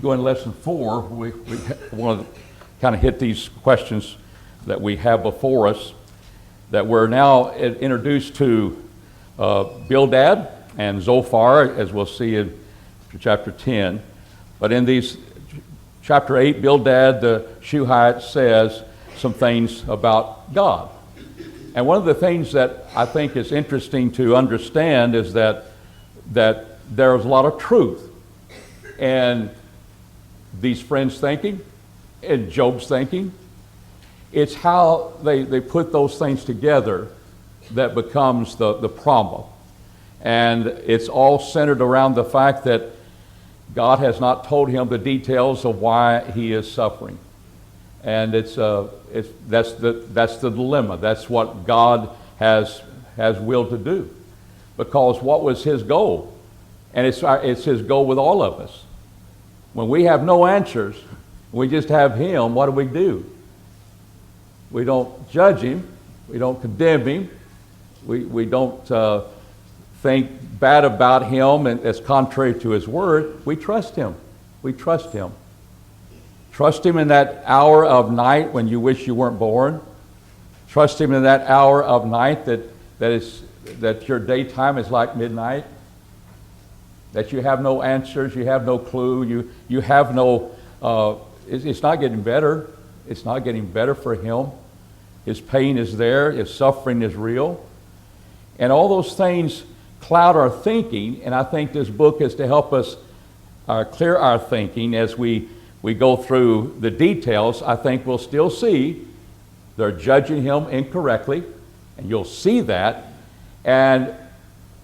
go in lesson 4, we want to kind of hit these questions that we have before us, that we're now introduced to Bildad and Zophar, as we'll see in chapter 10. But in these chapter 8, Bildad the Shuhite says some things about God. And one of the things that I think is interesting to understand is that there's a lot of truth in these friends' thinking, in Job's thinking. It's how they put those things together that becomes the problem. And it's all centered around the fact that God has not told him the details of why he is suffering. And that's the dilemma. That's what God has willed to do. Because what was his goal? And it's his goal with all of us. When we have no answers, we just have him, what do? We don't judge him. We don't condemn him. We don't think bad about him and as contrary to his word. We trust him. We trust him. Trust him in that hour of night when you wish you weren't born. Trust him in that hour of night that your daytime is like midnight. That you have no answers, you have no clue, you have no, it's not getting better. It's not getting better for him. His pain is there, his suffering is real. And all those things cloud our thinking, and I think this book is to help us clear our thinking as we go through the details. I think we'll still see they're judging him incorrectly, and you'll see that. And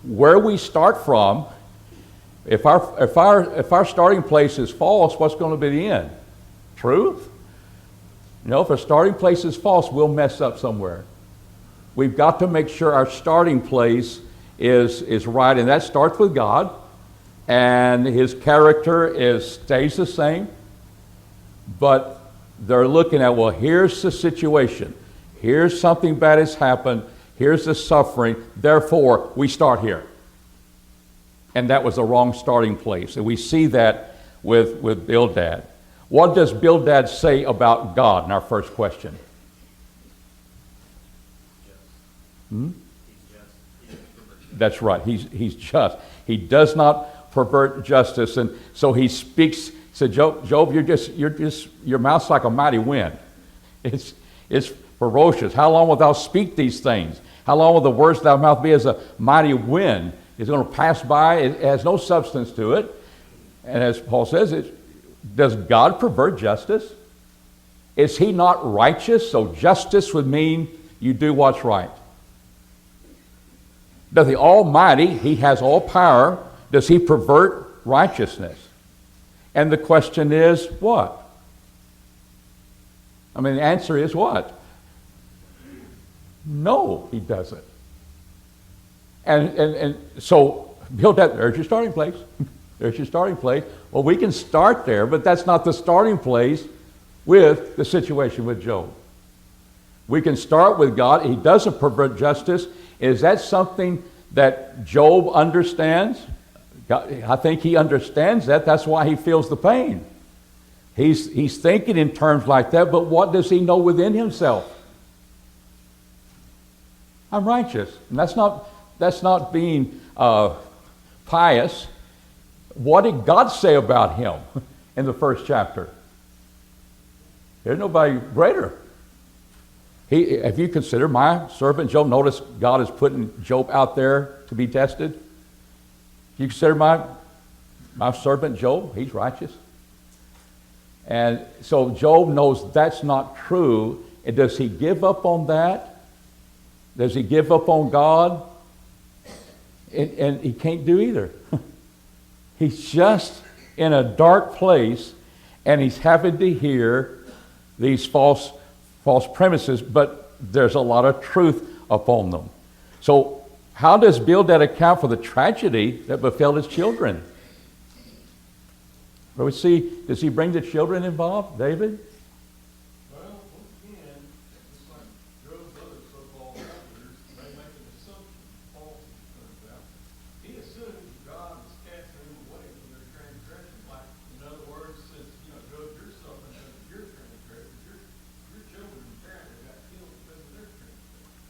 where we start from, if our starting place is false, what's going to be the end? Truth? If our starting place is false, we'll mess up somewhere. We've got to make sure our starting place is right, and that starts with God, and his character stays the same. But they're looking at, well, here's the situation. Here's something bad has happened. Here's the suffering. Therefore, we start here. And that was the wrong starting place. And we see that with Bildad. What does Bildad say about God in our first question? That's right. He's just. He does not pervert justice. And so he speaks. Said, Job, your mouth's like a mighty wind. It's ferocious. How long wilt thou speak these things? How long will the words of thy mouth be as a mighty wind? It's going to pass by. It has no substance to it. And as Paul says, does God pervert justice? Is he not righteous? So justice would mean you do what's right. Does the Almighty, he has all power, does he pervert righteousness? And the question is, what? I mean, the answer is what? No, he doesn't. And so, Bildad, there's your starting place. There's your starting place. Well, we can start there, but that's not the starting place with the situation with Job. We can start with God. He doesn't pervert justice. Is that something that Job understands? I think he understands that. That's why he feels the pain. He's thinking in terms like that, but what does he know within himself? I'm righteous. And that's not being pious. What did God say about him in the first chapter? There's nobody greater. If you consider my servant Job, notice God is putting Job out there to be tested. If you consider my servant Job, he's righteous. And so Job knows that's not true. And does he give up on that? Does he give up on God? And he can't do either. He's just in a dark place, and he's having to hear these false premises, but there's a lot of truth upon them. So how does Bildad account for the tragedy that befell his children? Where we see, does he bring the children involved, David? Well, once again, just like Job's other so-called authors, they make an assumption, false as it turns out. He assumes God is casting them away for their transgression, like, in other words,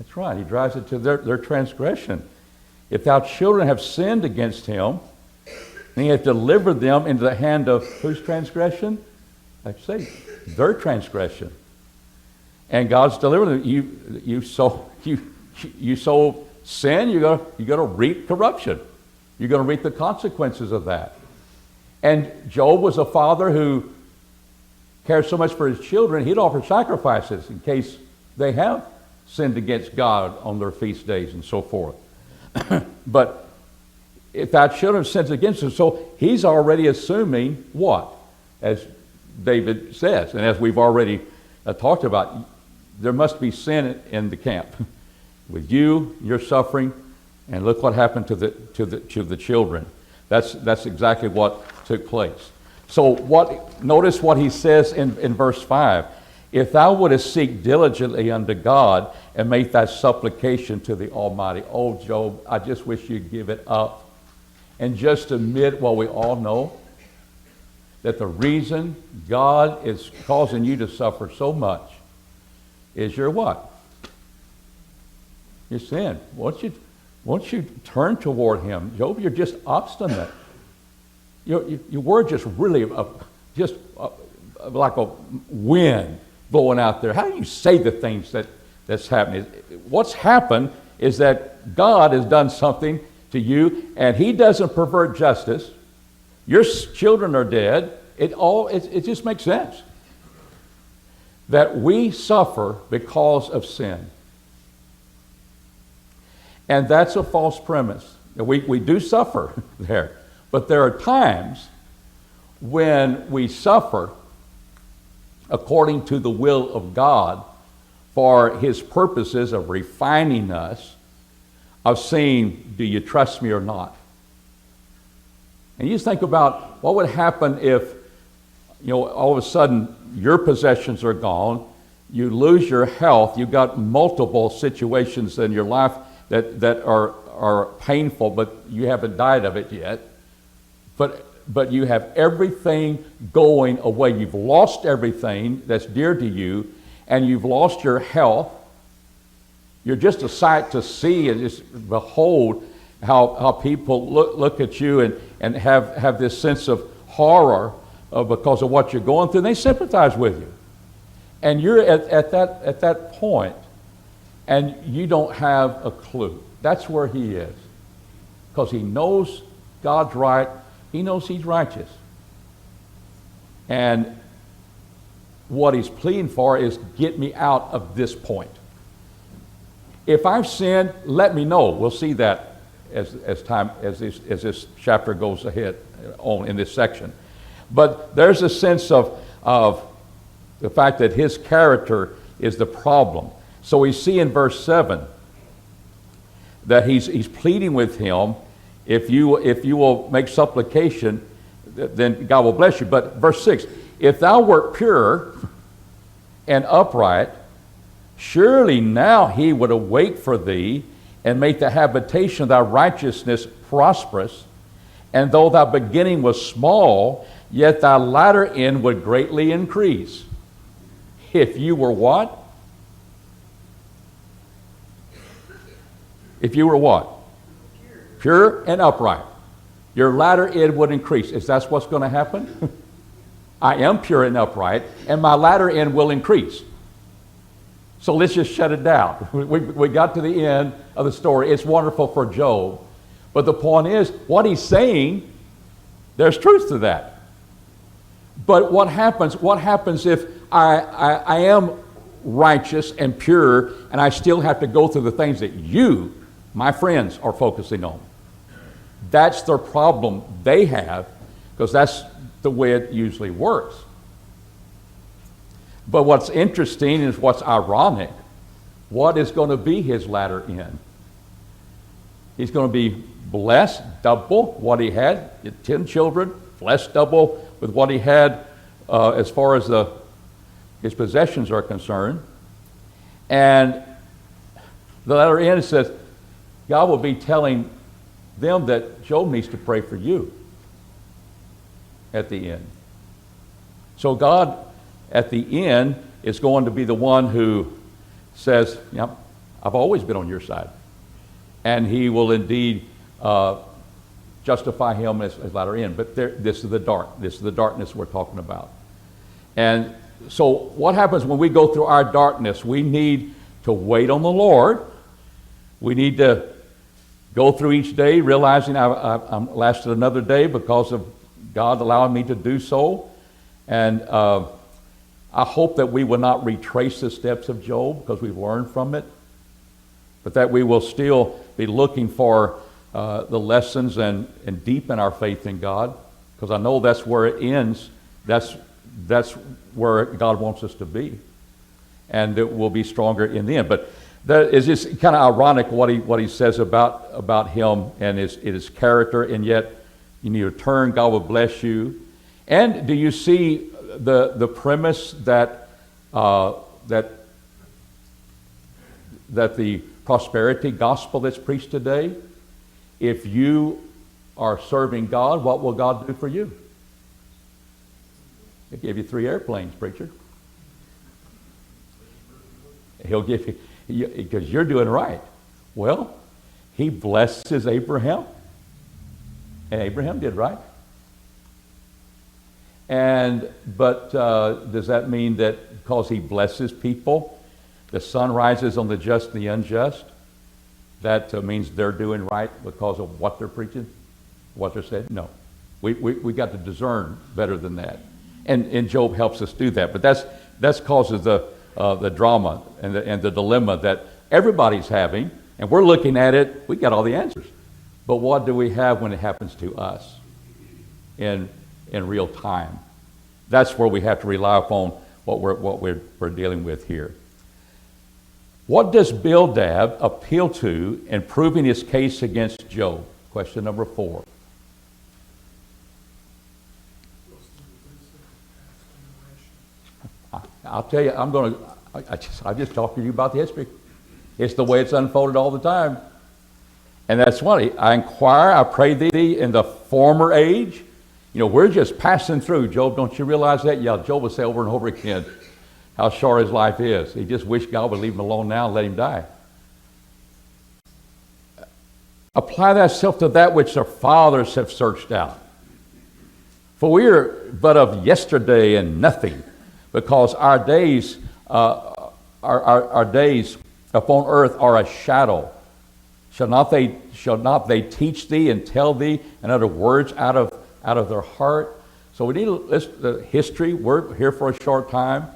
That's right. He drives it to their transgression. If thou children have sinned against him, and he hath delivered them into the hand of whose transgression? I say, their transgression. And God's delivered them. You sow sin, you're going to reap corruption. You're going to reap the consequences of that. And Job was a father who cared so much for his children, he'd offer sacrifices in case they have sinned against God on their feast days and so forth. But if our children sins against us, so he's already assuming what? As David says, and as we've already talked about, there must be sin in the camp. With you, you're suffering, and look what happened to the children. That's exactly what took place. So notice what he says in verse 5. If thou wouldest seek diligently unto God and make thy supplication to the Almighty. Oh, Job, I just wish you'd give it up and just admit what we all know, that the reason God is causing you to suffer so much is your what? Your sin. Won't you turn toward him? Job, you're just obstinate. You were just really like a wind blowing out there. How do you say the things that's happening? What's happened is that God has done something to you, and he doesn't pervert justice. Your children are dead. It just makes sense that we suffer because of sin. And that's a false premise. We do suffer there. But there are times when we suffer according to the will of God for his purposes of refining us, of saying, do you trust me or not? And you just think about what would happen if, all of a sudden your possessions are gone, you lose your health, you've got multiple situations in your life that are painful, but you haven't died of it yet. But you have everything going away. You've lost everything that's dear to you, and you've lost your health. You're just a sight to see and just behold how people look at you and have this sense of horror because of what you're going through. And they sympathize with you. And you're at that point, and you don't have a clue. That's where he is. Because he knows God's right. He knows he's righteous. And what he's pleading for is, get me out of this point. If I've sinned, let me know. We'll see that as this chapter goes ahead on in this section. But there's a sense of the fact that his character is the problem. So we see in verse 7 that he's pleading with him, if you will make supplication, then God will bless you. But verse 6, if thou wert pure and upright, surely now he would await for thee and make the habitation of thy righteousness prosperous. And though thy beginning was small, yet thy latter end would greatly increase. If you were what? If you were what? Pure and upright. Your latter end would increase. Is that what's going to happen? I am pure and upright, and my latter end will increase. So let's just shut it down. We got to the end of the story. It's wonderful for Job. But the point is, what he's saying, there's truth to that. But what happens if I am righteous and pure, and I still have to go through the things that you, my friends, are focusing on? That's their problem they have, because that's the way it usually works. But what's interesting is what's ironic. What is going to be his latter end? He's going to be blessed double what he had, 10 children, blessed double with what he had as far as his possessions are concerned. And the latter end says, God will be telling them that Job needs to pray for you at the end. So God, at the end, is going to be the one who says, yep, I've always been on your side. And he will indeed justify him as latter end. But this is the darkness we're talking about. And so what happens when we go through our darkness? We need to wait on the Lord. We need to go through each day realizing I'm lasted another day because of God allowing me to do so. And I hope that we will not retrace the steps of Job because we've learned from it, but that we will still be looking for the lessons and deepen our faith in God, because I know that's where it ends. That's where God wants us to be, and it will be stronger in the end. But that is just kind of ironic what he says about him and his character, and yet you need to turn. God will bless you. And do you see the premise that the prosperity gospel that's preached today? If you are serving God, what will God do for you? He'll give you 3 airplanes, preacher. He'll give you, because you're doing right. Well, he blesses Abraham, and Abraham did right. But does that mean that because he blesses people, the sun rises on the just and the unjust? That means they're doing right because of what they're preaching, what they're saying? No. We got to discern better than that. And Job helps us do that. But that's causes the drama and the dilemma that everybody's having. And we're looking at it, we got all the answers. But what do we have when it happens to us in real time? That's where we have to rely upon what we're dealing with here. What does Bildad appeal to in proving his case against Job? Question number 4. I'll tell you, I'm just talking to you about the history. It's the way it's unfolded all the time. And that's why I inquire, I pray thee in the former age. You know, we're just passing through. Job, don't you realize that? Yeah, Job will say over and over again how short his life is. He just wished God would leave him alone now and let him die. Apply thyself to that which our fathers have searched out. For we are but of yesterday and nothing, because our days our days upon earth are a shadow. Shall not they teach thee and tell thee and utter words out of their heart? So we need to listen to history. We're here for a short time,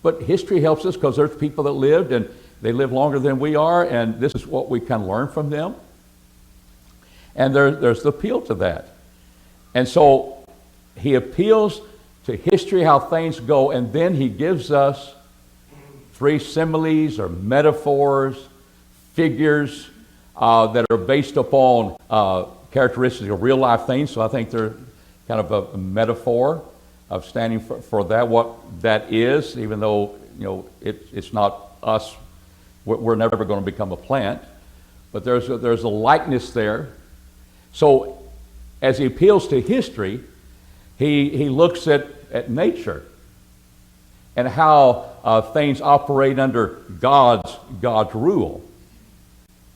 but history helps us because there's people that lived and they live longer than we are, and this is what we can learn from them. And there's the appeal to that. And so he appeals to history, how things go, and then he gives us 3 similes or metaphors, figures that are based upon characteristics of real life things. So I think they're kind of a metaphor of standing for that, what that is, even though it's not us. We're never going to become a plant, but there's a likeness there. So as he appeals to history, he looks at nature and how things operate under God's rule.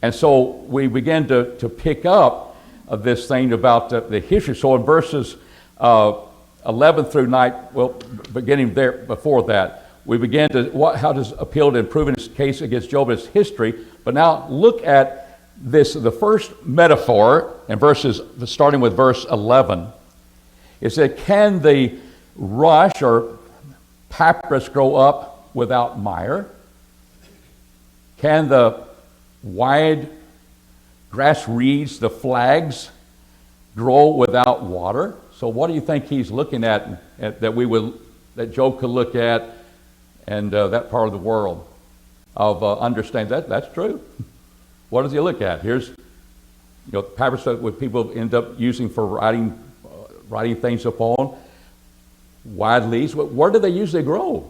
And so we begin to pick up this thing about the history. So in verses 11 through 9, well, beginning there before that, we begin to, how does appeal to improving his case against Job as history. But now look at this, the first metaphor in verses, starting with verse 11. It said, can the rush or papyrus grow up without mire? Can the wide grass reeds, the flags, grow without water? So what do you think he's looking at that Job could look at, and that part of the world of understand that's true? What does he look at? Here's papyrus that people end up using for writing things upon. Wide leaves. Where do they usually grow?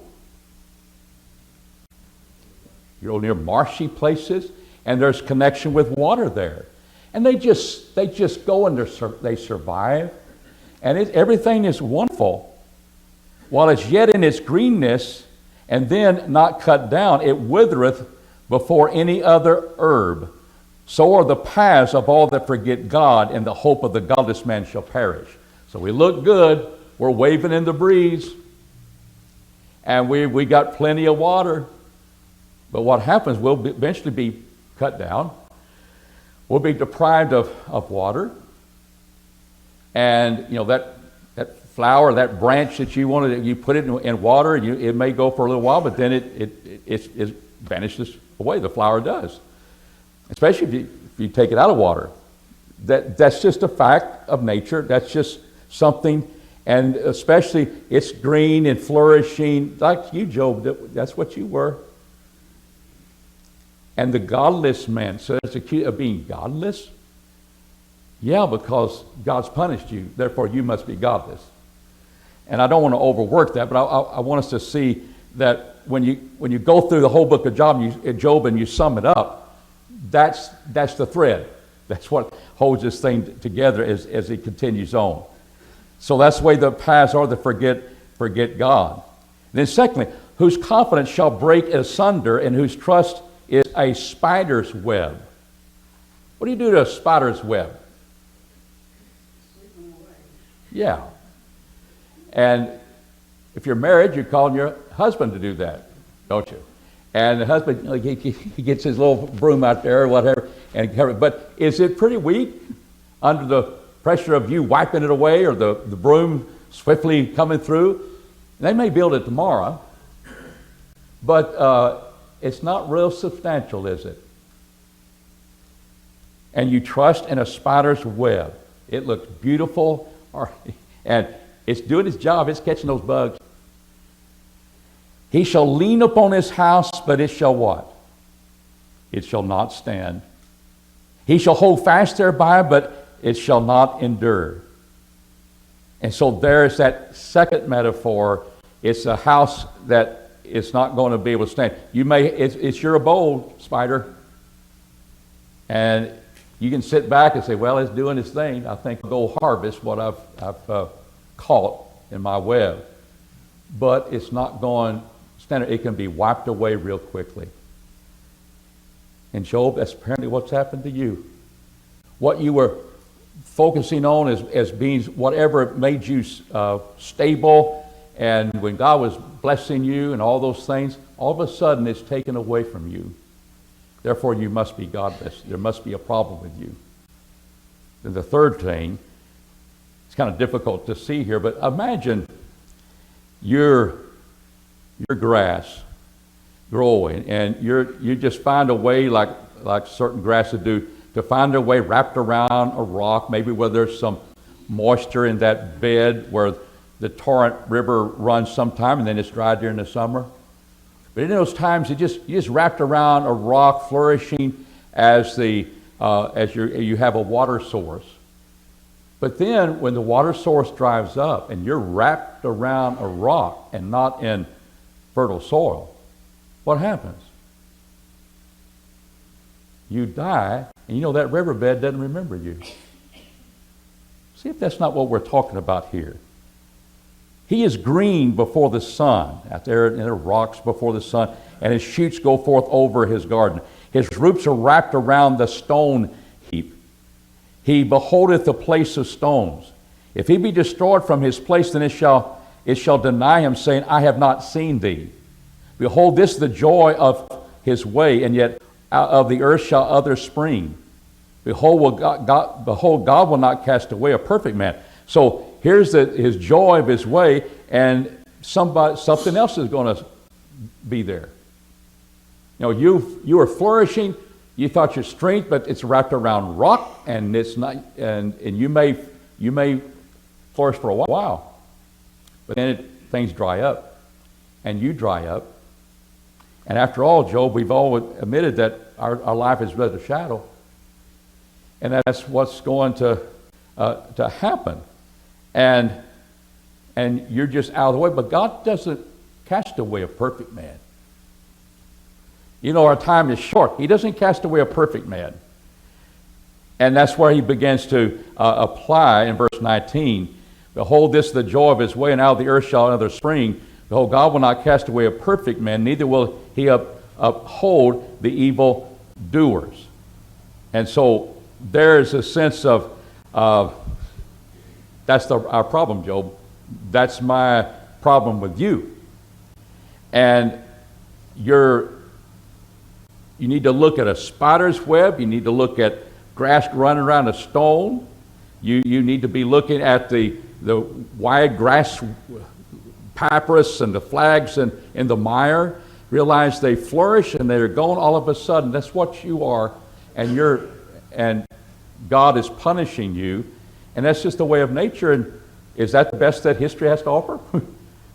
Near marshy places, and there's connection with water there, and they just go and they survive, and everything is wonderful while it's yet in its greenness, and then not cut down, it withereth before any other herb. So are the paths of all that forget God, and the hope of the godless man shall perish. So we look good, we're waving in the breeze, and we got plenty of water. But what happens, we'll eventually be cut down. We'll be deprived of water. And, that flower, that branch that you wanted, you put it in water, it may go for a little while, but then it vanishes away. The flower does. Especially if you take it out of water. That's just a fact of nature. That's just something. And especially it's green and flourishing. Like you, Job, that's what you were. And the godless man, so it's accused of being godless? Yeah, because God's punished you, therefore you must be godless. And I don't want to overwork that, but I want us to see that when you go through the whole book of Job and you sum it up, that's the thread. That's what holds this thing together as it continues on. So that's the way the paths are that forget God. Then secondly, whose confidence shall break asunder, and whose trust is a spider's web. What do you do to a spider's web? Yeah. And if you're married, you're calling your husband to do that, don't you? And the husband, he gets his little broom out there or whatever, but is it pretty weak under the pressure of you wiping it away or the broom swiftly coming through? They may build it tomorrow, but it's not real substantial, is it? And you trust in a spider's web. It looks beautiful, and it's doing its job. It's catching those bugs. He shall lean upon his house, but it shall what? It shall not stand. He shall hold fast thereby, but it shall not endure. And so there's that second metaphor. It's a house that is not going to be able to stand. It's your abode, spider. And you can sit back and say, well, it's doing its thing. I think I'll go harvest what I've caught in my web. But it's not going standard. It can be wiped away real quickly. And Job, that's apparently what's happened to you. What you were focusing on as being whatever made you stable, and when God was blessing you and all those things, all of a sudden it's taken away from you. Therefore, you must be godless. There must be a problem with you. And the third thing, it's kind of difficult to see here, but imagine your grass growing, and you just find a way, like certain grasses do, to find their way wrapped around a rock, maybe where there's some moisture in that bed where the torrent river runs sometime, and then it's dry during the summer. But in those times, you just wrapped around a rock, flourishing as you have a water source. But then, when the water source dries up, and you're wrapped around a rock and not in fertile soil, what happens? You die, and that riverbed doesn't remember you. See if that's not what we're talking about here. He is green before the sun, out there in the rocks before the sun, and his shoots go forth over his garden. His roots are wrapped around the stone heap. He beholdeth the place of stones. If he be destroyed from his place, then it shall deny him, saying, I have not seen thee. Behold, this is the joy of his way, and yet out of the earth shall others spring. Behold, God will not cast away a perfect man. So here's his joy of his way, and something else is going to be there. You are flourishing. You thought your strength, but it's wrapped around rock, and it's not. And you may flourish for a while, but then things dry up, and you dry up. And after all, Job, we've all admitted that our life is but a shadow, and that's what's going to happen. And you're just out of the way. But God doesn't cast away a perfect man. Our time is short. He doesn't cast away a perfect man. And that's where he begins to apply in verse 19. Behold, this is the joy of his way, and out of the earth shall another spring. Behold, God will not cast away a perfect man, neither will he uphold the evil doers. And so there's a sense of, that's our problem, Job. That's my problem with you. And you need to look at a spider's web. You need to look at grass running around a stone. You need to be looking at the wide grass papyrus and the flags in the mire. Realize they flourish and they're gone all of a sudden. That's what you are, and God is punishing you, and that's just the way of nature. And is that the best that history has to offer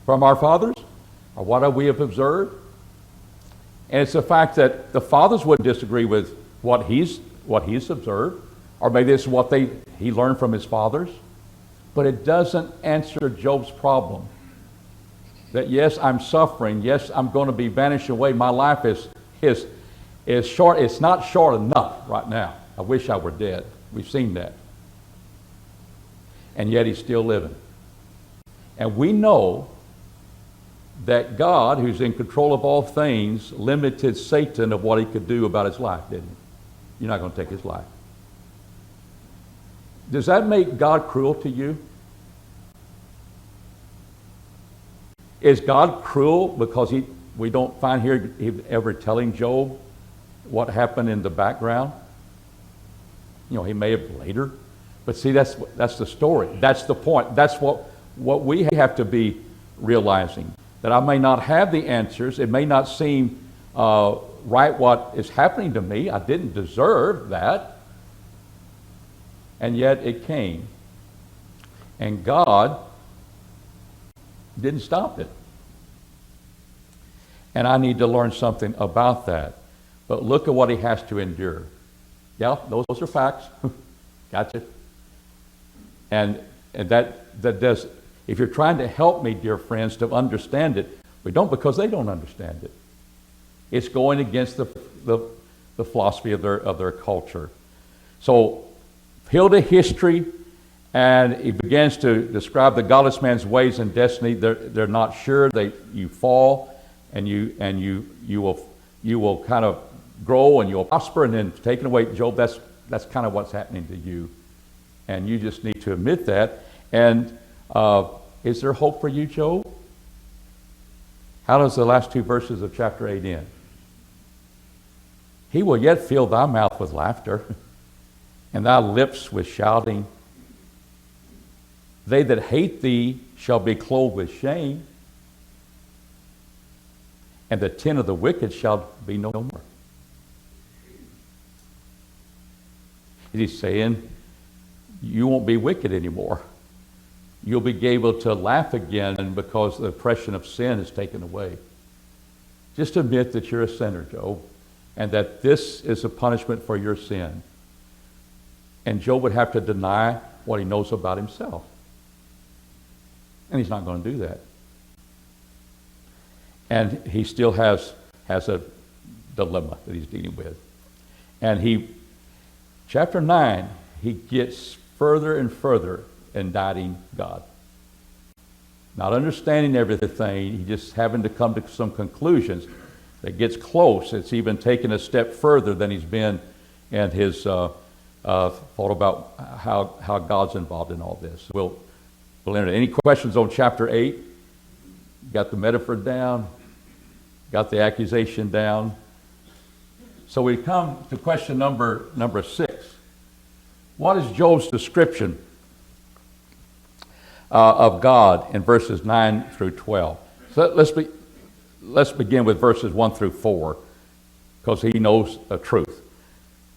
from our fathers, or what we have observed? And it's the fact that the fathers wouldn't disagree with what he's observed, or maybe this is what he learned from his fathers, but it doesn't answer Job's problem. That yes, I'm suffering. Yes, I'm going to be vanished away. My life is short. It's not short enough right now. I wish I were dead. We've seen that. And yet he's still living. And we know that God, who's in control of all things, limited Satan of what he could do about his life, didn't he? You're not going to take his life. Does that make God cruel to you? Is God cruel because we don't find here ever telling Job what happened in the background? He may have later. But see, that's the story. That's the point. That's what we have to be realizing. That I may not have the answers. It may not seem right what is happening to me. I didn't deserve that. And yet it came. And God didn't stop it. And I need to learn something about that. But look at what he has to endure. Yeah, those are facts. Gotcha. And that does, if you're trying to help me, dear friends, to understand it, we don't, because they don't understand it. It's going against the philosophy of their culture. So, he'll to history, and he begins to describe the godless man's ways and destiny. They're not sure. You fall, and you will kind of grow, and you'll prosper, and then taken away. Job, that's kind of what's happening to you, and you just need to admit that. And is there hope for you, Job? How does the last two verses of chapter 8 end? He will yet fill thy mouth with laughter, and thy lips with shouting. They that hate thee shall be clothed with shame, and the tent of the wicked shall be no more. He's saying, you won't be wicked anymore. You'll be able to laugh again because the oppression of sin is taken away. Just admit that you're a sinner, Job, and that this is a punishment for your sin. And Job would have to deny what he knows about himself. And he's not going to do that. And he still has a dilemma that he's dealing with. And chapter 9, he gets further and further indicting God. Not understanding everything, he just having to come to some conclusions that gets close. It's even taken a step further than he's been in his thought about how God's involved in all this. We'll enter. Any questions on chapter 8? Got the metaphor down? Got the accusation down? So we come to question number 6. What is Job's description of God in verses 9 through 12? So let's begin with verses 1 through 4, because he knows the truth.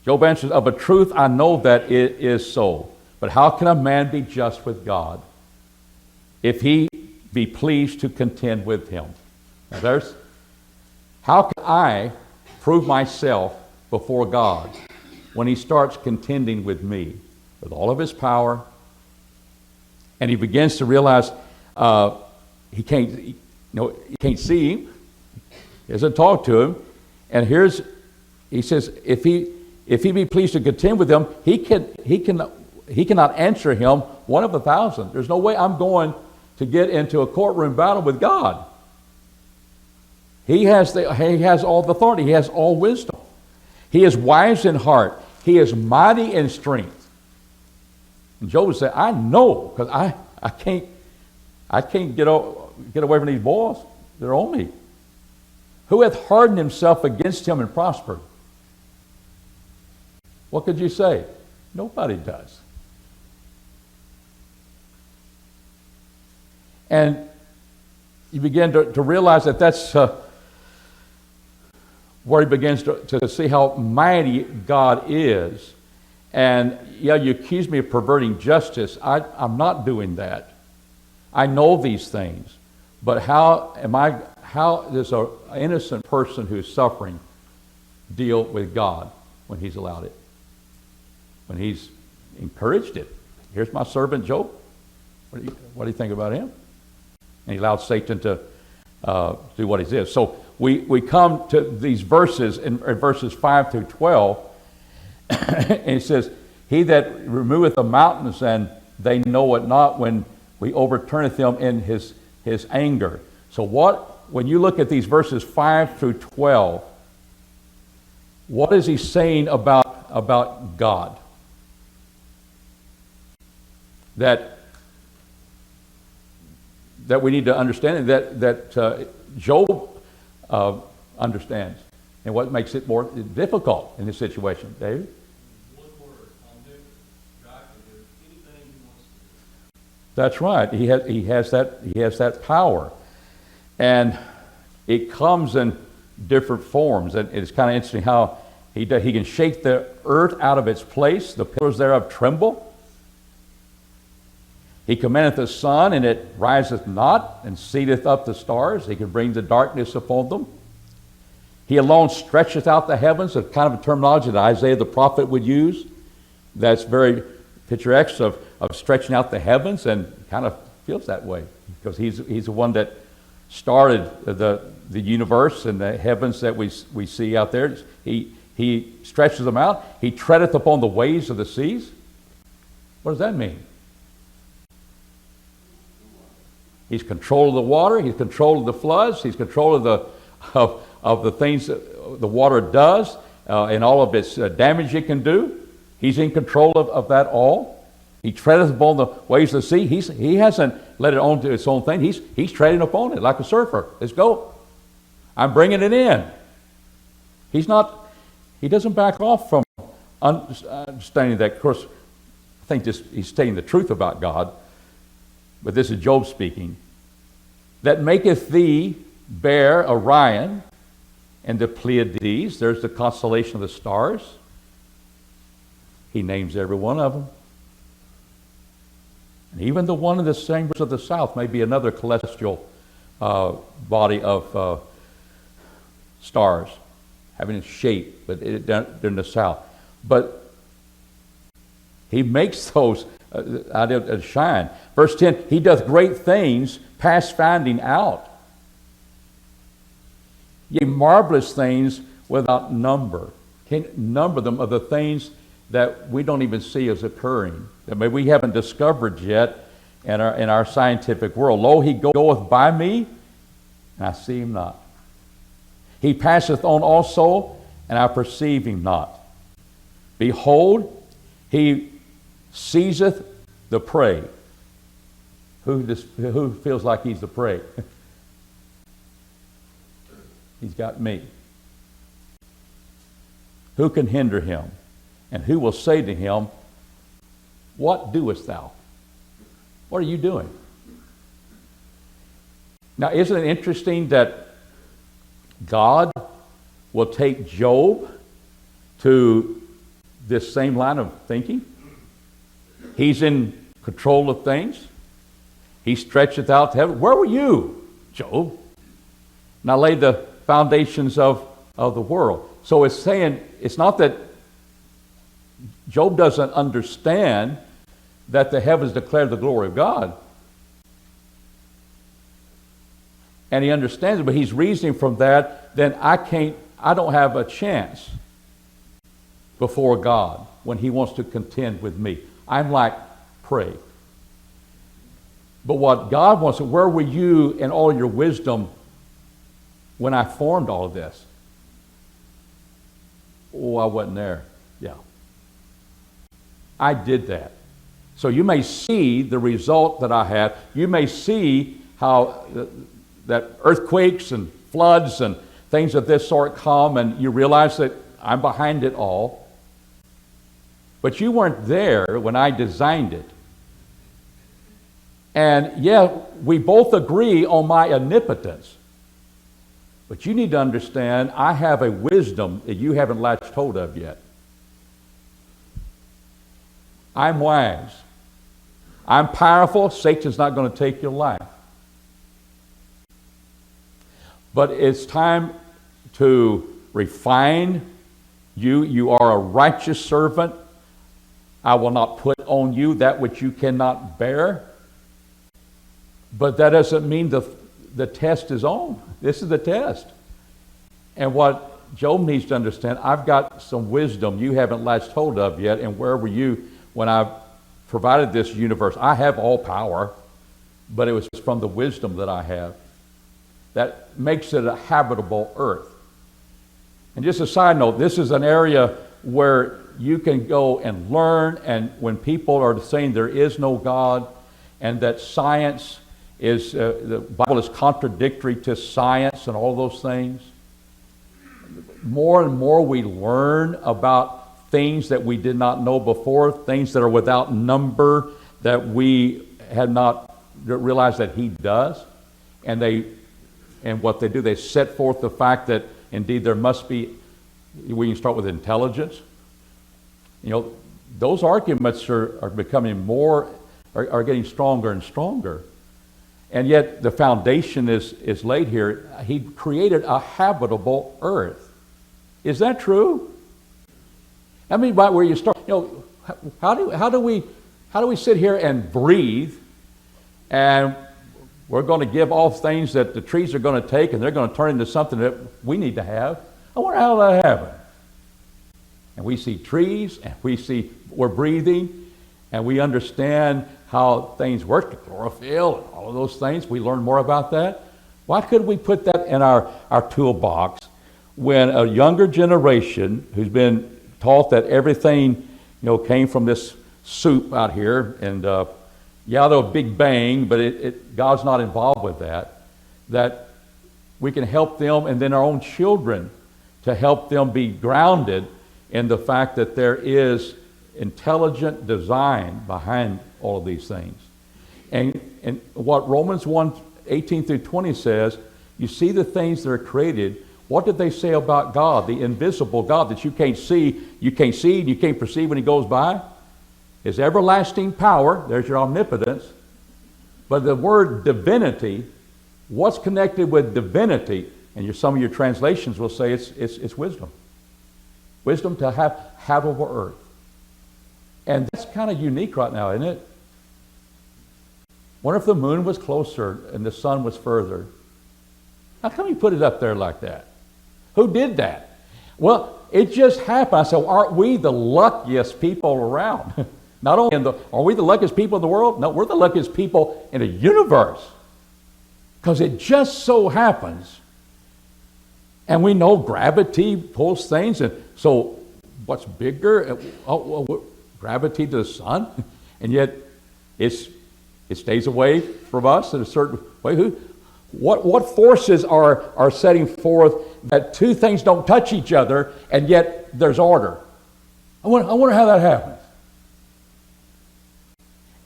Job answers, of a truth I know that it is so, but how can a man be just with God if he be pleased to contend with him? Now how can I prove myself before God when he starts contending with me with all of his power? And he begins to realize he can't see him. He doesn't talk to him. And he says, if he be pleased to contend with him, he cannot answer him 1 of 1,000. There's no way I'm going to get into a courtroom battle with God. He has all the authority. He has all wisdom. He is wise in heart. He is mighty in strength. And Job would say, I know, because I can't get away from these boils. They're on me. Who hath hardened himself against him and prospered? What could you say? Nobody does. And you begin to realize that that's where he begins to see how mighty God is. And yeah, you accuse me of perverting justice. I'm not doing that. I know these things. But how does an innocent person who's suffering deal with God when he's allowed it? When he's encouraged it? Here's my servant Job. What do you think about him? And he allowed Satan to do what he did. So we come to these verses in verses 5 through 12, and it says, He that removeth the mountains, and they know it not, when we overturneth them in his anger. So when you look at these verses 5 through 12, what is he saying about God? That we need to understand, that Job understands, and what makes it more difficult in this situation. David? One word, omnipotent. God can do anything he wants to do. That's right. He has that power, and it comes in different forms. And it's kind of interesting how he can shake the earth out of its place; the pillars thereof tremble. He commandeth the sun, and it riseth not, and seateth up the stars. He can bring the darkness upon them. He alone stretcheth out the heavens, a kind of a terminology that Isaiah the prophet would use. That's very picturesque of stretching out the heavens, and kind of feels that way, because he's the one that started the universe and the heavens that we see out there. He stretches them out. He treadeth upon the waves of the seas. What does that mean? He's control of the water. He's control of the floods. He's control of the things that the water does and all of its damage it can do. He's in control of that all. He treadeth upon the waves of the sea. He hasn't let it on to its own thing. He's treading upon it like a surfer. Let's go. I'm bringing it in. He doesn't back off from understanding that. Of course, I think he's stating the truth about God. But this is Job speaking. That maketh thee bear Orion and the Pleiades. There's the constellation of the stars. He names every one of them. And even the one in the chambers of the south may be another celestial body of stars, having a shape, but they're in the south. But he makes those shine. Verse 10, he doth great things past finding out. Yea, marvelous things without number. Can't number them of the things that we don't even see as occurring, that maybe we haven't discovered yet in our scientific world. Lo, he goeth by me, and I see him not. He passeth on also, and I perceive him not. Behold, he seizeth the prey. Who feels like he's the prey? He's got me. Who can hinder him? And who will say to him, what doest thou? What are you doing? Now, isn't it interesting that God will take Job to this same line of thinking? He's in control of things. He stretcheth out to heaven. Where were you, Job? And I laid the foundations of the world. So it's saying, it's not that Job doesn't understand that the heavens declare the glory of God. And he understands it, but he's reasoning from that, then I don't have a chance before God when he wants to contend with me. I'm like prey. But what God wants, where were you in all your wisdom when I formed all of this? Oh, I wasn't there. Yeah. I did that. So you may see the result that I had. You may see how that earthquakes and floods and things of this sort come, and you realize that I'm behind it all. But you weren't there when I designed it. And yeah, we both agree on my omnipotence. But you need to understand, I have a wisdom that you haven't latched hold of yet. I'm wise. I'm powerful. Satan's not going to take your life. But it's time to refine you. You are a righteous servant. I will not put on you that which you cannot bear. But that doesn't mean the test is on. This is the test. And what Job needs to understand, I've got some wisdom you haven't latched hold of yet. And where were you when I provided this universe? I have all power, but it was from the wisdom that I have that makes it a habitable earth. And just a side note, this is an area where you can go and learn, and when people are saying there is no God and that science is, the Bible is contradictory to science and all those things, more and more we learn about things that we did not know before, things that are without number that we had not realized that He does. And what they do, they set forth the fact that indeed there must be, we can start with intelligence. You know, those arguments are becoming more, are getting stronger and stronger. And yet the foundation is laid here. He created a habitable earth. Is that true? I mean, right where you start, you know, how do we sit here and breathe, and we're going to give off things that the trees are going to take, and they're going to turn into something that we need to have? I wonder how that happened. And we see trees, and we're breathing, and we understand how things work, the chlorophyll and all of those things. We learn more about that. Why couldn't we put that in our toolbox when a younger generation who's been taught that everything, you know, came from this soup out here, and yeah, there was a big bang, but God's not involved with that we can help them, and then our own children, to help them be grounded in the fact that there is intelligent design behind all of these things. And what Romans 1:18-20 says, you see the things that are created. What did they say about God, the invisible God that you can't see, and you can't perceive when He goes by? His everlasting power, there's your omnipotence. But the word divinity, what's connected with divinity? And some of your translations will say it's wisdom. Wisdom to have habitable earth. And that's kind of unique right now, isn't it? Wonder if the moon was closer and the sun was further. How come you put it up there like that? Who did that? Well, it just happened. I said, aren't we the luckiest people around? Not only are we the luckiest people in the world? No, we're the luckiest people in the universe. Because it just so happens. And we know gravity pulls things. And so what's bigger? Gravity to the sun. And yet it stays away from us in a certain way. What forces are setting forth that two things don't touch each other, and yet there's order? I wonder how that happens.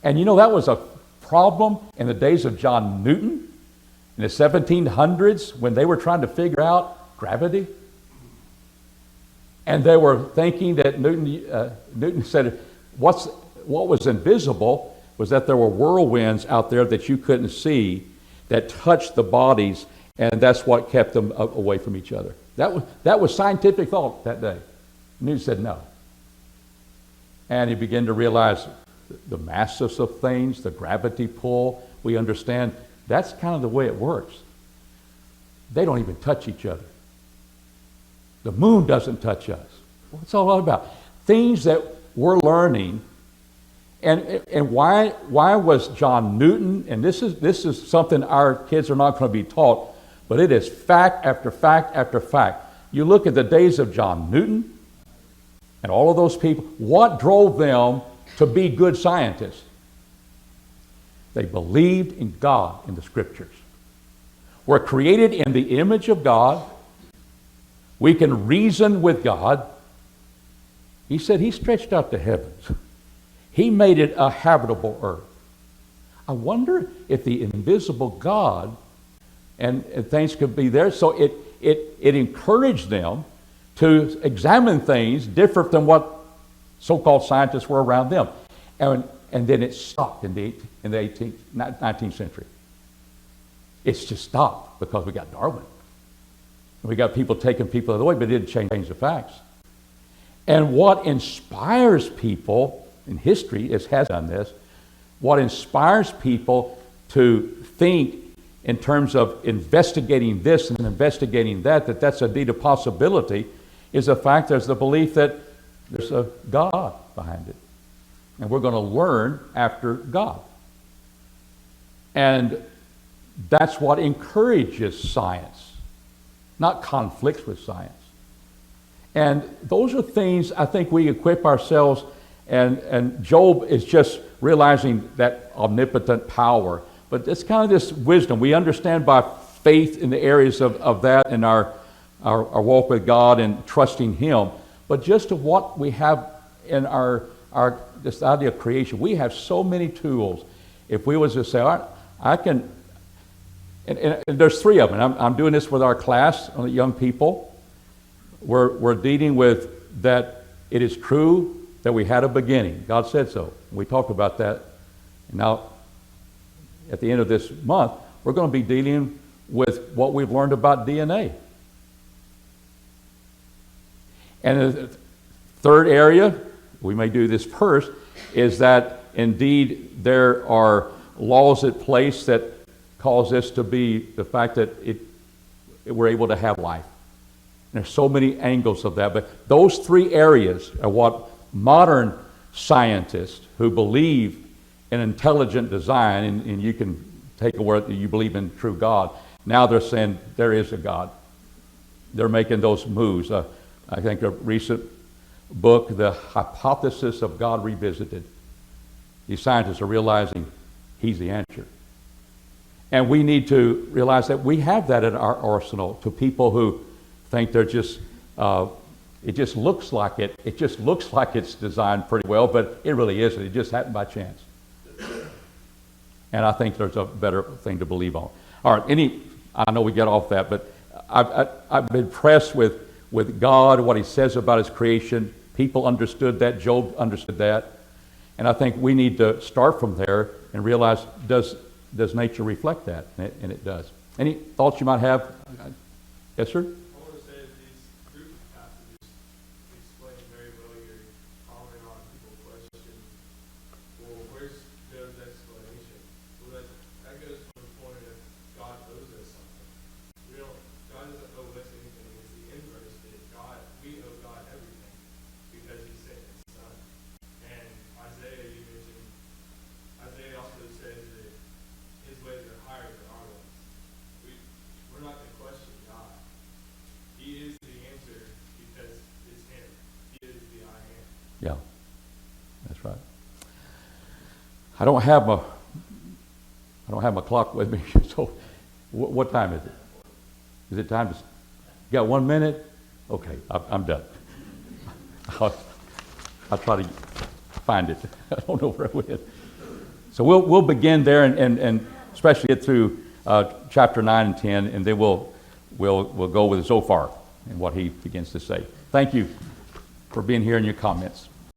And you know, that was a problem in the days of John Newton in the 1700s when they were trying to figure out gravity. And they were thinking that Newton said what was invisible was that there were whirlwinds out there that you couldn't see that touched the bodies, and that's what kept them away from each other. That was scientific thought that day. Newton said no. And he began to realize the masses of things, the gravity pull. We understand that's kind of the way it works. They don't even touch each other. The moon doesn't touch us. What's all that about? Things that we're learning. And why was John Newton, and this is something our kids are not going to be taught, But it is fact after fact after fact. You look at the days of John Newton and all of those people. What drove them to be good scientists? They believed in God in the Scriptures. We're created in the image of God. We can reason with God. He said He stretched out the heavens. He made it a habitable earth. I wonder if the invisible God and things could be there. So it encouraged them to examine things different than what so-called scientists were around them. And then it stopped in the 19th century. It's just stopped because we got Darwin. We got people taking people away, but it didn't change the facts. And what inspires people in history has done this. What inspires people to think in terms of investigating this and investigating that's indeed a possibility, is the fact there's the belief that there's a God behind it. And we're going to learn after God. And that's what encourages science, not conflicts with science. And those are things I think we equip ourselves, and Job is just realizing that omnipotent power. But it's kind of this wisdom. We understand by faith in the areas of that in our walk with God and trusting Him. But just to what we have in our this idea of creation, we have so many tools. If we was to say, all right, I can, and there's three of them. And I'm doing this with our class, young people. We're dealing with that it is true that we had a beginning. God said so. We talked about that. And now, at the end of this month, we're going to be dealing with what we've learned about DNA. And the third area, we may do this first, is that indeed there are laws at place that cause this to be the fact that we're able to have life. And there's so many angles of that. But those three areas are what modern scientists who believe in intelligent design, and you can take a word that you believe in true God, now they're saying there is a God. They're making those moves. I think a recent book, The Hypothesis of God Revisited. These scientists are realizing He's the answer. And we need to realize that we have that in our arsenal to people who think they're just, it just looks like it. It just looks like it's designed pretty well, but it really isn't. It just happened by chance. And I think there's a better thing to believe on. All right, I know we get off that, but I've been impressed with God, what He says about His creation. People understood that. Job understood that. And I think we need to start from there and realize, does nature reflect that? And it does. Any thoughts you might have? Yes, sir? I want to say that these group of passages explain very well your comment on people's question. Well, where's Job's explanation? Well, that goes from the point of God owes us something. God doesn't owe us anything. It's the inverse that we owe God everything because He sent His Son. And Isaiah, you mentioned, Isaiah also says that His ways are higher than our ways. We're not going to question God. He is the answer because it's Him. He is the I am. Yeah, that's right. I don't have my clock with me. So, what time is it? Is it time to? You got 1 minute? Okay, I'm done. I'll try to find it. I don't know where it went. So we'll begin there and especially get through chapter 9 and 10, and then we'll go with Zophar and what he begins to say. Thank you for being here and your comments.